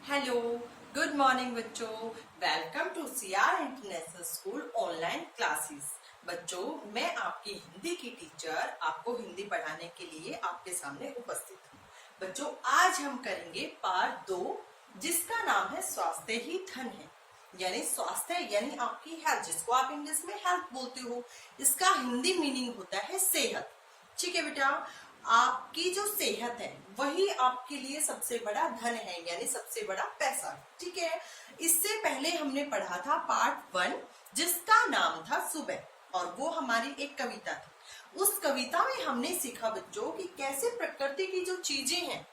Hello, good morning बच्चों। Welcome to CR international school online classes. बच्चों, मैं आपकी हिंदी की टीचर आपको हिंदी पढ़ाने के लिए आपके सामने उपस्थित हूँ। बच्चों, आज हम करेंगे पार्ट 2, जिसका नाम है स्वास्थ्य ही धन है। यानी स्वास्थ्य यानी आपकी हेल्थ, जिसको आप इंग्लिश में हेल्थ बोलते हो। इसका हिंदी मीनिंग होता है सेहत। ठीक है बेटा, आपकी जो सेहत है वही आपके लिए सबसे बड़ा धन है, यानी सबसे बड़ा पैसा। ठीक है, इससे पहले हमने पढ़ा था पार्ट 1, जिसका नाम था सुबह, और वो हमारी एक कविता थी। उस कविता में हमने सीखा बच्चों कि कैसे प्रकृति की जो चीजें हैं,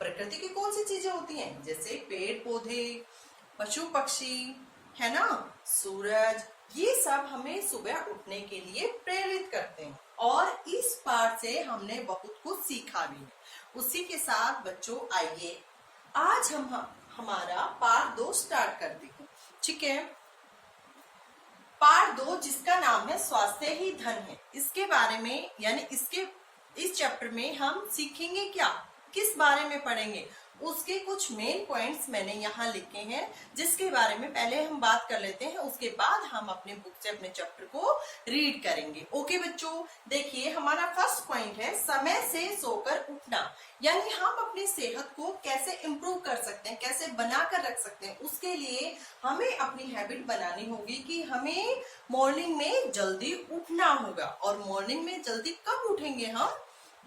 प्रकृति की कौन सी चीजें होती हैं, जैसे पेड़ पौधे, पशु पक्षी, है ना, सूरज, ये सब हमें सुबह उठने के लिए प्रेरित करते हैं। और इस पाठ से हमने बहुत कुछ सीखा भी है। उसी के साथ बच्चों, आइए आज हम हमारा पार्ट 2 स्टार्ट करते हैं। ठीक है, पार्ट 2 जिसका नाम है स्वास्थ्य ही धन है, इसके बारे में यानी इस चैप्टर में हम सीखेंगे क्या, किस बारे में पढ़ेंगे, उसके कुछ मेन पॉइंट्स मैंने यहाँ लिखे हैं, जिसके बारे में पहले हम बात कर लेते हैं। उसके बाद हम अपने बुक से अपने चैप्टर को रीड करेंगे। ओके बच्चों, देखिए हमारा फर्स्ट पॉइंट है समय से सोकर उठना। यानी हम अपनी सेहत को कैसे इम्प्रूव कर सकते हैं, कैसे बना कर रख सकते हैं। उसके लिए हमें अपनी हैबिट बनानी होगी कि हमें मॉर्निंग में जल्दी उठना होगा। और मॉर्निंग में जल्दी कब उठेंगे हम,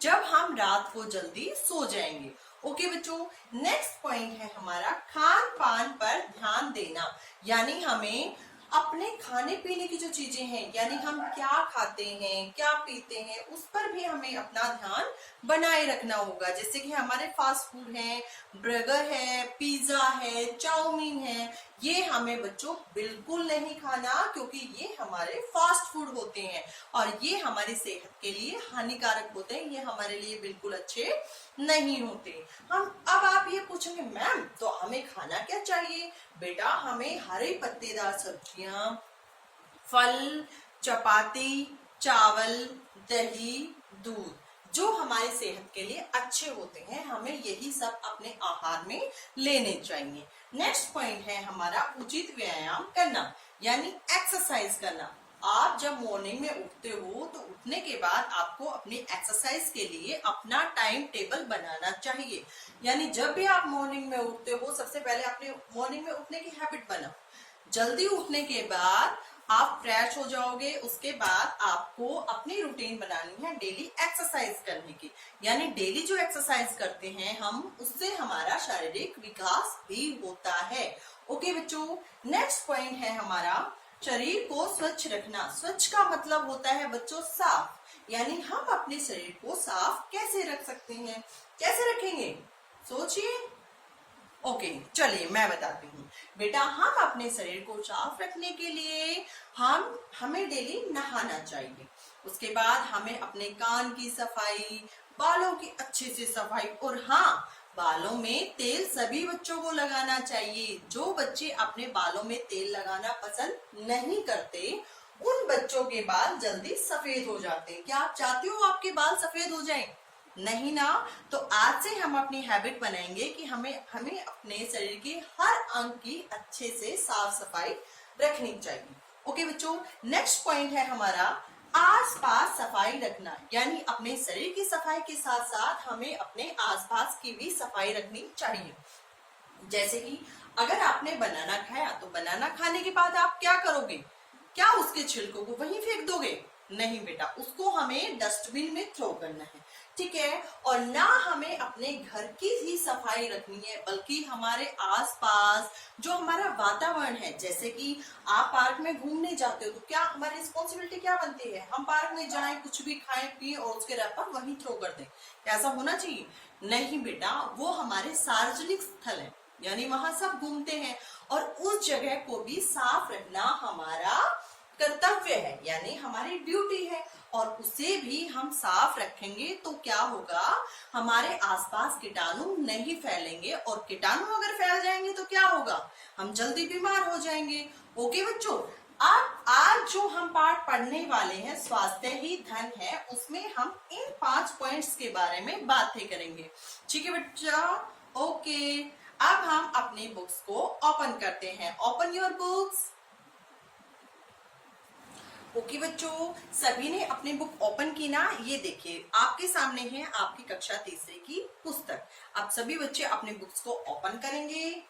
जब हम रात को जल्दी सो जाएंगे। ओके बच्चों, नेक्स्ट पॉइंट है हमारा खान पान पर ध्यान देना। यानी हमें अपने खाने पीने की जो चीजें हैं, यानी हम क्या खाते हैं, क्या पीते हैं, उस पर भी हमें अपना ध्यान बनाए रखना होगा। जैसे कि हमारे फास्ट फूड है, बर्गर है, पिज्जा है, चाउमीन है, ये हमें बच्चों बिल्कुल नहीं खाना, क्योंकि ये हमारे फास्ट फूड होते हैं और ये हमारी सेहत के लिए हानिकारक होते हैं। ये हमारे लिए बिल्कुल अच्छे नहीं होते। अब आप ये पूछेंगे मैम, तो हमें खाना क्या चाहिए? बेटा, हमें हरे पत्तेदार सब्जियां, फल, चपाती, चावल, दही, दूध, जो हमारी सेहत के लिए अच्छे होते हैं, हमें यही सब अपने आहार में लेने चाहिए। नेक्स्ट पॉइंट है हमारा उचित व्यायाम करना, यानी एक्सरसाइज करना। आप जब मॉर्निंग में उठते हो तो उठने के बाद आपको अपनी एक्सरसाइज के लिए अपना टाइम टेबल बनाना चाहिए। यानी जब भी आप मॉर्निंग में उठते हो, सबसे पहले अपने मॉर्निंग में उठने की हैबिट बनाओ। जल्दी उठने के बाद आप फ्रेश हो जाओगे। उसके बाद आपको अपनी रूटीन बनानी है डेली एक्सरसाइज करने की। यानी डेली जो एक्सरसाइज करते हैं हम, उससे हमारा शारीरिक विकास भी होता है। ओके बच्चों, नेक्स्ट पॉइंट है हमारा शरीर को स्वच्छ रखना। स्वच्छ का मतलब होता है बच्चों साफ। यानी हम अपने शरीर को साफ कैसे रख सकते हैं, कैसे रखेंगे, सोचिए। ओके, चलिए मैं बताती हूँ। बेटा, हम अपने शरीर को साफ रखने के लिए हमें डेली नहाना चाहिए। उसके बाद हमें अपने कान की सफाई, बालों की अच्छे से सफाई, और हाँ, बालों में तेल सभी बच्चों को लगाना चाहिए। जो बच्चे अपने बालों में तेल लगाना पसंद नहीं करते, उन बच्चों के बाल जल्दी सफेद हो जाते हैं। क्या आप चाहते हो आपके बाल सफेद हो जाएं? नहीं ना। तो आज से हम अपनी हैबिट बनाएंगे कि हमें अपने शरीर के हर अंग की अच्छे से साफ सफाई रखनी चाहिए। ओके बच्चों, नेक्स्ट पॉइंट है हमारा आसपास सफाई रखना। यानी अपने शरीर की सफाई के साथ साथ हमें अपने आसपास की भी सफाई रखनी चाहिए। जैसे कि अगर आपने बनाना खाया, तो बनाना खाने के बाद आप क्या करोगे? क्या उसके छिलकों को वहीं फेंक दोगे? नहीं बेटा, उसको हमें डस्टबिन में थ्रो करना है। ठीक है, और ना हमें अपने घर की ही सफाई रखनी है, बल्कि हमारे आसपास जो हमारा वातावरण है, जैसे कि आप पार्क में घूमने जाते हो, तो क्या हमारी रिस्पॉन्सिबिलिटी क्या बनती है? हम पार्क में जाएं, कुछ भी खाएं पिए और उसके रैपर वहीं थ्रो कर दें। ऐसा होना चाहिए? नहीं बेटा, वो हमारे सार्वजनिक स्थल है, यानी वहां सब घूमते हैं, और उस जगह को भी साफ रखना हमारा कर्तव्य है, यानी हमारी ड्यूटी है। और उसे भी हम साफ रखेंगे तो क्या होगा, हमारे आसपास कीटाणु नहीं फैलेंगे, और कीटाणु अगर फैल जाएंगे तो क्या होगा, हम जल्दी बीमार हो जाएंगे। ओके बच्चों, अब आज जो हम पाठ पढ़ने वाले हैं, स्वास्थ्य ही धन है, उसमें हम इन 5 पॉइंट्स के बारे में बातें करेंगे। ठीक है बच्चा? ओके, अब हम अपनी बुक्स को ओपन करते हैं। Open your books. ओके बच्चों, सभी ने अपनी बुक ओपन की ना। ये देखिए आपके सामने है आपकी कक्षा तीसरी की पुस्तक। अब सभी बच्चे अपनी बुक्स को ओपन करेंगे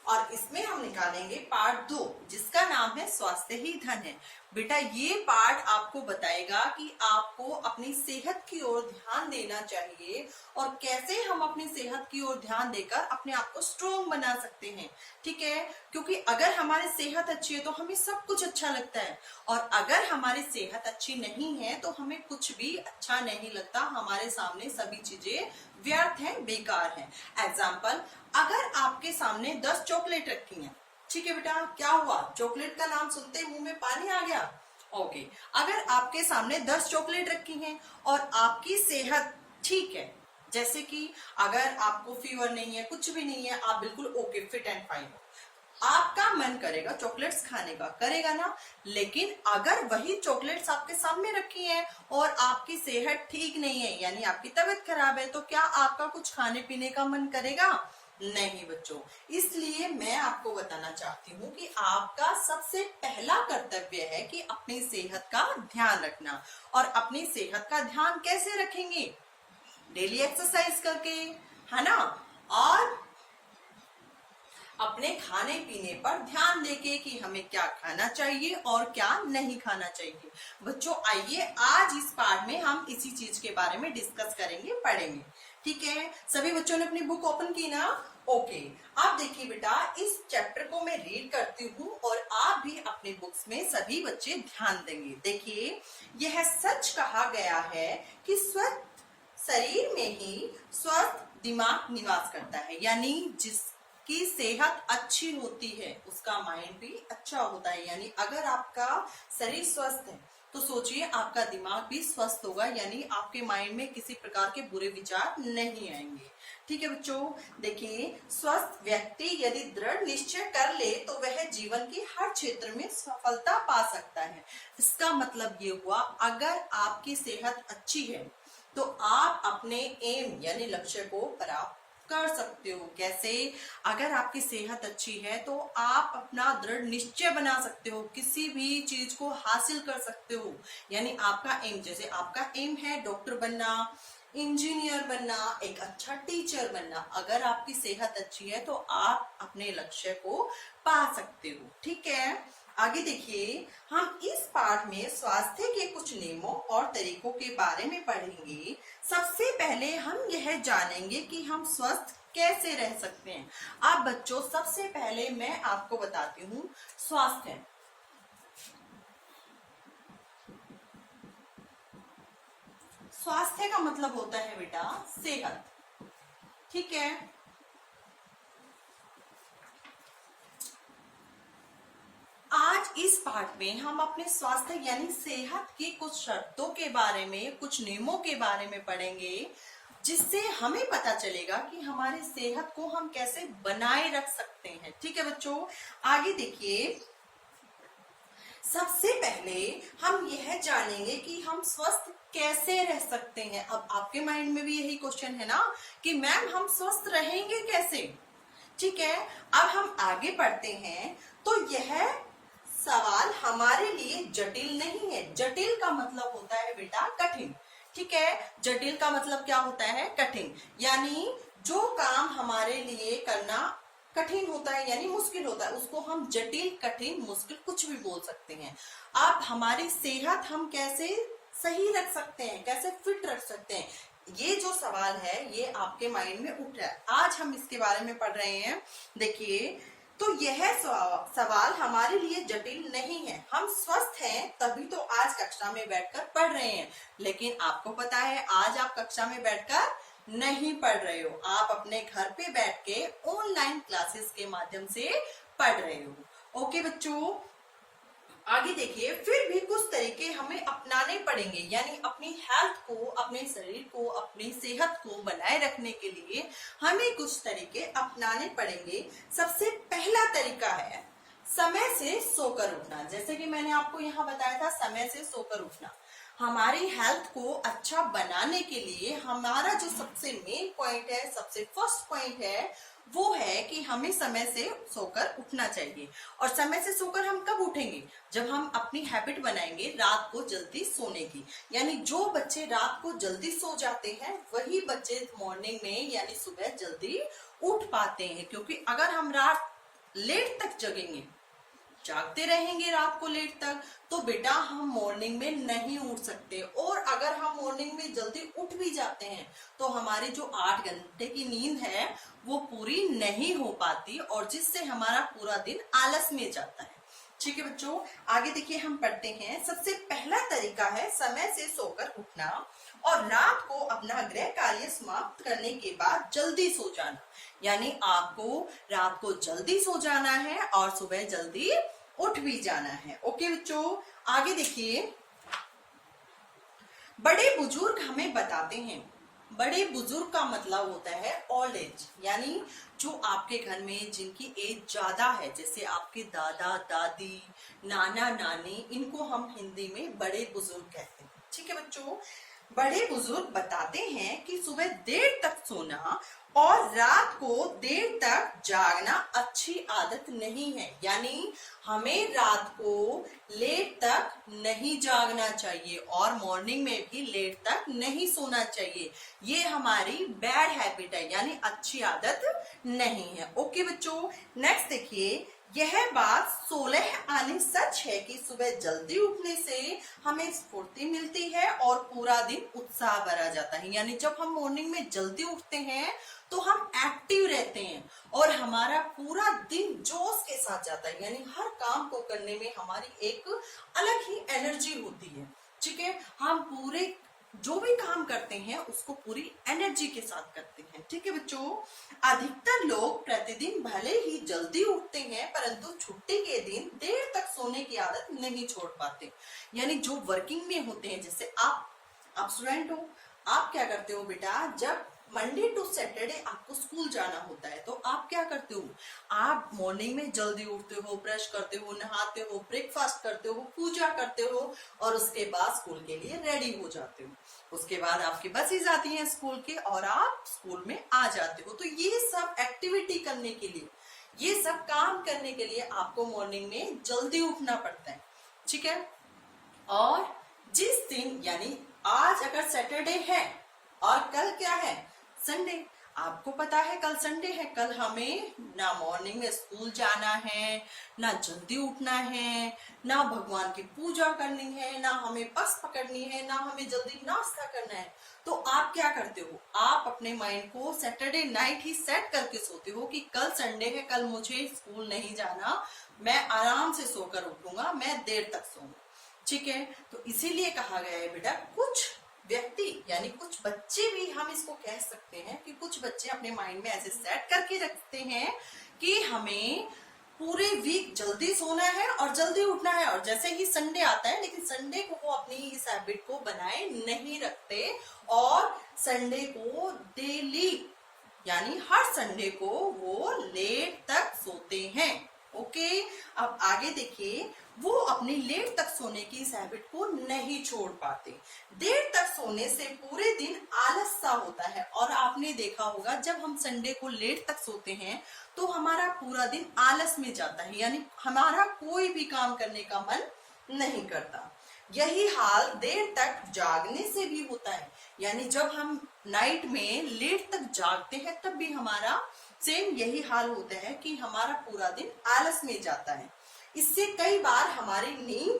और इसमें हम निकालेंगे पार्ट 2, जिसका नाम है स्वास्थ्य ही धन है। बेटा ये पार्ट आपको बताएगा कि आपको अपनी सेहत की ओर ध्यान देना चाहिए और कैसे हम अपनी सेहत की ओर ध्यान देकर अपने आप को स्ट्रोंग बना सकते हैं। ठीक है, क्योंकि अगर हमारी सेहत अच्छी है तो हमें सब कुछ अच्छा लगता है, और अगर हमारी सेहत अच्छी नहीं है तो हमें कुछ भी अच्छा नहीं लगता। हमारे सामने सभी चीजें व्यर्थ हैं, बेकार हैं। एग्जाम्पल, अगर आपके सामने 10 चॉकलेट रखी हैं, ठीक है बेटा, क्या हुआ? चॉकलेट का नाम सुनते ही मुंह में पानी आ गया। ओके, अगर आपके सामने 10 चॉकलेट रखी हैं और आपकी सेहत ठीक है, जैसे कि अगर आपको फीवर नहीं है, कुछ भी नहीं है, आप बिल्कुल ओके, फिट एंड फाइन हो, आपका मन करेगा चॉकलेट्स खाने का, करेगा ना। लेकिन अगर वही चॉकलेट्स आपके सामने रखी हैं और आपकी सेहत ठीक नहीं है, यानी आपकी तबीयत खराब है, तो क्या आपका कुछ खाने पीने का मन करेगा? नहीं बच्चों। इसलिए मैं आपको बताना चाहती हूँ कि आपका सबसे पहला कर्तव्य है कि अपनी सेहत का ध्यान रखना। और अपनी सेहत का ध्यान कैसे रखेंगे? डेली एक्सरसाइज करके, है ना, और अपने खाने पीने पर ध्यान देके कि हमें क्या खाना चाहिए और क्या नहीं खाना चाहिए। बच्चों आइए आज इस पार्ट में हम इसी चीज के बारे में डिस्कस करेंगे, पढ़ेंगे। ठीक है, सभी बच्चों ने अपनी बुक ओपन की ना? ओके, आप देखिए बेटा, इस चैप्टर को मैं रीड करती हूँ और आप भी अपनी बुक्स में सभी बच्चे ध्यान देंगे। देखिए, यह सच कहा गया है कि स्वस्थ शरीर में ही स्वस्थ दिमाग निवास करता है, यानी जिसकी सेहत अच्छी होती है उसका माइंड भी अच्छा होता है। यानी अगर आपका शरीर स्वस्थ है तो सोचिए आपका दिमाग भी स्वस्थ होगा, यानी आपके माइंड में किसी प्रकार के बुरे विचार नहीं आएंगे। ठीक है बच्चों, देखिए, स्वस्थ व्यक्ति यदि दृढ़ निश्चय कर ले तो वह जीवन की हर क्षेत्र में सफलता पा सकता है। इसका मतलब ये हुआ, अगर आपकी सेहत अच्छी है तो आप अपने एम यानी लक्ष्य को प्राप्त कर सकते हो। कैसे? अगर आपकी सेहत अच्छी है तो आप अपना दृढ़ निश्चय बना सकते हो, किसी भी चीज को हासिल कर सकते हो। यानी आपका एम, जैसे आपका एम है डॉक्टर बनना, इंजीनियर बनना, एक अच्छा टीचर बनना, अगर आपकी सेहत अच्छी है तो आप अपने लक्ष्य को पा सकते हो। ठीक है, आगे देखिए, हम इस पाठ में स्वास्थ्य के कुछ नियमों और तरीकों के बारे में पढ़ेंगे। सबसे पहले हम यह जानेंगे कि हम स्वस्थ कैसे रह सकते हैं। अब बच्चों, सबसे पहले मैं आपको बताती हूँ स्वास्थ्य। स्वास्थ्य का मतलब होता है बेटा सेहत। ठीक है, आज इस पाठ में हम अपने स्वास्थ्य यानी सेहत की कुछ शर्तों के बारे में, कुछ नियमों के बारे में पढ़ेंगे, जिससे हमें पता चलेगा कि हमारी सेहत को हम कैसे बनाए रख सकते हैं। ठीक है बच्चों, आगे देखिए, सबसे पहले हम यह जानेंगे कि हम स्वस्थ कैसे रह सकते हैं। अब आपके माइंड में भी यही क्वेश्चन है ना कि मैम हम स्वस्थ रहेंगे कैसे? ठीक है, अब हम आगे बढ़ते हैं तो यह सवाल हमारे लिए जटिल नहीं है। जटिल का मतलब होता है बेटा कठिन। ठीक है, जटिल का मतलब क्या होता है? कठिन। यानी जो काम हमारे लिए करना कठिन होता है यानी मुश्किल होता है, उसको हम जटिल, कठिन, मुश्किल कुछ भी बोल सकते हैं। अब हमारी सेहत हम कैसे सही रख सकते हैं, कैसे फिट रख सकते हैं, ये जो सवाल है ये आपके माइंड में उठ रहा है। आज हम इसके बारे में पढ़ रहे हैं। देखिए, तो यह सवाल हमारे लिए जटिल नहीं है। हम स्वस्थ हैं तभी तो आज कक्षा में बैठकर पढ़ रहे हैं। लेकिन आपको पता है आज आप कक्षा में बैठकर नहीं पढ़ रहे हो, आप अपने घर पे बैठ के ऑनलाइन क्लासेस के माध्यम से पढ़ रहे हो। ओके बच्चों, आगे देखिए, फिर भी कुछ तरीके हमें अपनाने पड़ेंगे, यानी अपनी हेल्थ को, अपने शरीर को, अपनी सेहत को बनाए रखने के लिए हमें कुछ तरीके अपनाने पड़ेंगे। सबसे पहला तरीका है समय से सोकर उठना, जैसे कि मैंने आपको यहाँ बताया था, समय से सोकर उठना हमारी हेल्थ को अच्छा बनाने के लिए हमारा जो सबसे मेन पॉइंट है, सबसे फर्स्ट पॉइंट है, वो है कि हमें समय से सोकर उठना चाहिए। और समय से सोकर हम कब उठेंगे? जब हम अपनी हैबिट बनाएंगे रात को जल्दी सोने की। यानी जो बच्चे रात को जल्दी सो जाते हैं वही बच्चे मॉर्निंग में यानी सुबह जल्दी उठ पाते हैं। क्योंकि अगर हम रात लेट तक जगेंगे, जागते रहेंगे रात को लेट तक, तो बेटा हम मॉर्निंग में नहीं उठ सकते। और अगर हम मॉर्निंग में जल्दी उठ भी जाते हैं तो हमारी जो 8 घंटे की नींद है वो पूरी नहीं हो पाती, और जिससे हमारा पूरा दिन आलस में जाता है। ठीक है बच्चों, आगे देखिए हम पढ़ते हैं। सबसे पहला तरीका है समय से सोकर उठना और रात को अपना गृह कार्य समाप्त करने के बाद जल्दी सो जाना। यानी आपको रात को जल्दी सो जाना है और सुबह जल्दी उठ भी जाना है। ओके बच्चों, आगे देखिए। बड़े बुजुर्ग हमें बताते हैं, बड़े बुजुर्ग का मतलब होता है ओल्ड एज, यानी जो आपके घर में जिनकी एज ज्यादा है, जैसे आपके दादा दादी, नाना नानी, इनको हम हिंदी में बड़े बुजुर्ग कहते हैं। ठीक है बच्चों, बड़े बुजुर्ग बताते हैं कि सुबह देर तक सोना और रात को देर तक जागना अच्छी आदत नहीं है। यानी हमें रात को लेट तक नहीं जागना चाहिए और मॉर्निंग में भी लेट तक नहीं सोना चाहिए। ये हमारी बैड हैबिट है, यानी अच्छी आदत नहीं है। ओके बच्चों, नेक्स्ट देखिए। यह बात 16 आने सच है कि सुबह जल्दी उठने से हमें स्फूर्ति मिलती है और पूरा दिन उत्साह भरा जाता है। यानी जब हम मॉर्निंग में जल्दी उठते हैं तो हम एक्टिव रहते हैं और हमारा पूरा दिन जोश के साथ जाता है। यानी हर काम को करने में हमारी एक अलग ही एनर्जी होती है। ठीक है, हम पूरे जो भी काम करते हैं उसको पूरी एनर्जी के साथ करते हैं। ठीक है बच्चों, अधिकतर लोग प्रतिदिन भले ही जल्दी उठते हैं परंतु छुट्टी के दिन देर तक सोने की आदत नहीं छोड़ पाते। यानी जो वर्किंग में होते हैं, जैसे आप स्टूडेंट हो, आप क्या करते हो बेटा, जब मंडे टू सैटरडे आपको स्कूल जाना होता है तो आप क्या करते हो, आप मॉर्निंग में जल्दी उठते हो, ब्रश करते हो, नहाते हो, ब्रेकफास्ट करते हो, पूजा करते हो और उसके बाद स्कूल के लिए रेडी हो जाते हो। उसके बाद आपकी बसेज आती हैं स्कूल के और आप स्कूल में आ जाते हो। तो ये सब एक्टिविटी करने के लिए, ये सब काम करने के लिए आपको मॉर्निंग में जल्दी उठना पड़ता है। ठीक है, और जिस दिन यानी आज अगर सैटरडे है और कल क्या है, संडे, आपको पता है कल संडे है, कल हमें ना मॉर्निंग में स्कूल जाना है, ना जल्दी उठना है, ना भगवान की पूजा करनी है, ना हमें बस पकड़नी है, ना हमें जल्दी नाश्ता करना है। तो आप क्या करते हो, आप अपने माइंड को सैटरडे नाइट ही सेट करके सोते हो कि कल संडे है, कल मुझे स्कूल नहीं जाना, मैं आराम से सोकर उठूंगा, मैं देर तक सोऊंगा। ठीक है, तो इसीलिए कहा गया है बेटा, कुछ व्यक्ति यानी कुछ बच्चे भी हम इसको कह सकते हैं कि कुछ बच्चे अपने माइंड में ऐसे सेट करके रखते हैं कि हमें पूरे वीक जल्दी सोना है और जल्दी उठना है, और जैसे ही संडे आता है, लेकिन संडे को वो अपनी इस हैबिट को बनाए नहीं रखते और संडे को डेली यानी हर संडे को वो लेट तक सोते हैं। ओके, अब आगे देखिए। वो अपनी लेट तक सोने की इस हैबिट को नहीं छोड़ पाते। देर तक सोने से पूरे दिन आलस सा होता है, और आपने देखा होगा जब हम संडे को लेट तक सोते हैं तो हमारा पूरा दिन आलस में जाता है, यानी हमारा कोई भी काम करने का मन नहीं करता। यही हाल देर तक जागने से भी होता है, यानी जब हम नाइट में लेट तक जागते हैं तब भी हमारा सेम यही हाल होता है कि हमारा पूरा दिन आलस में जाता है। इससे कई बार हमारी नींद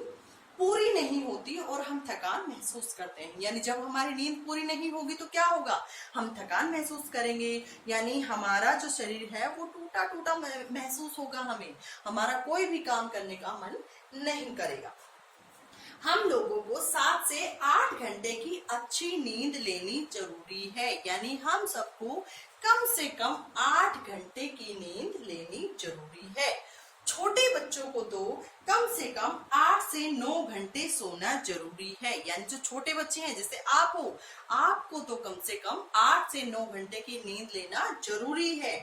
पूरी नहीं होती और हम थकान महसूस करते हैं। यानी जब हमारी नींद पूरी नहीं होगी तो क्या होगा, हम थकान महसूस करेंगे, यानी हमारा जो शरीर है वो टूटा टूटा महसूस होगा, हमारा कोई भी काम करने का मन नहीं करेगा। हम लोगों को 7 से 8 घंटे की अच्छी नींद लेनी जरूरी है, यानी हम सबको कम से कम 8 घंटे की नींद लेनी जरूरी है। छोटे बच्चों को तो कम से कम 8 से 9 घंटे सोना जरूरी है, यानी जो छोटे बच्चे हैं जैसे आप हो, आपको तो कम से कम 8 से 9 घंटे की नींद लेना जरूरी है।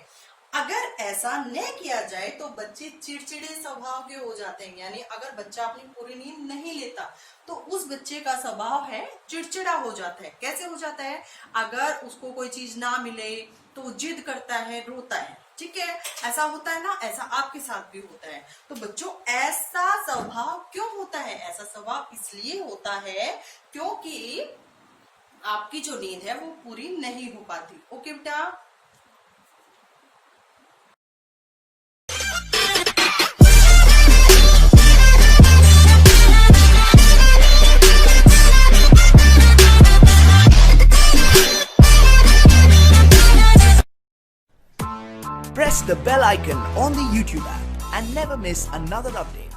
अगर ऐसा न किया जाए तो बच्चे चिड़चिड़े स्वभाव के हो जाते हैं। यानी अगर बच्चा अपनी पूरी नींद नहीं लेता तो उस बच्चे का स्वभाव है चिड़चिड़ा हो जाता है। कैसे हो जाता है? अगर उसको कोई चीज ना मिले तो जिद करता है, रोता है। ठीक है, ऐसा होता है ना, ऐसा आपके साथ भी होता है। तो बच्चों, ऐसा स्वभाव क्यों होता है? ऐसा स्वभाव इसलिए होता है क्योंकि आपकी जो नींद है वो पूरी नहीं हो पाती। ओके बेटा। Press the bell icon on the YouTube app and never miss another update.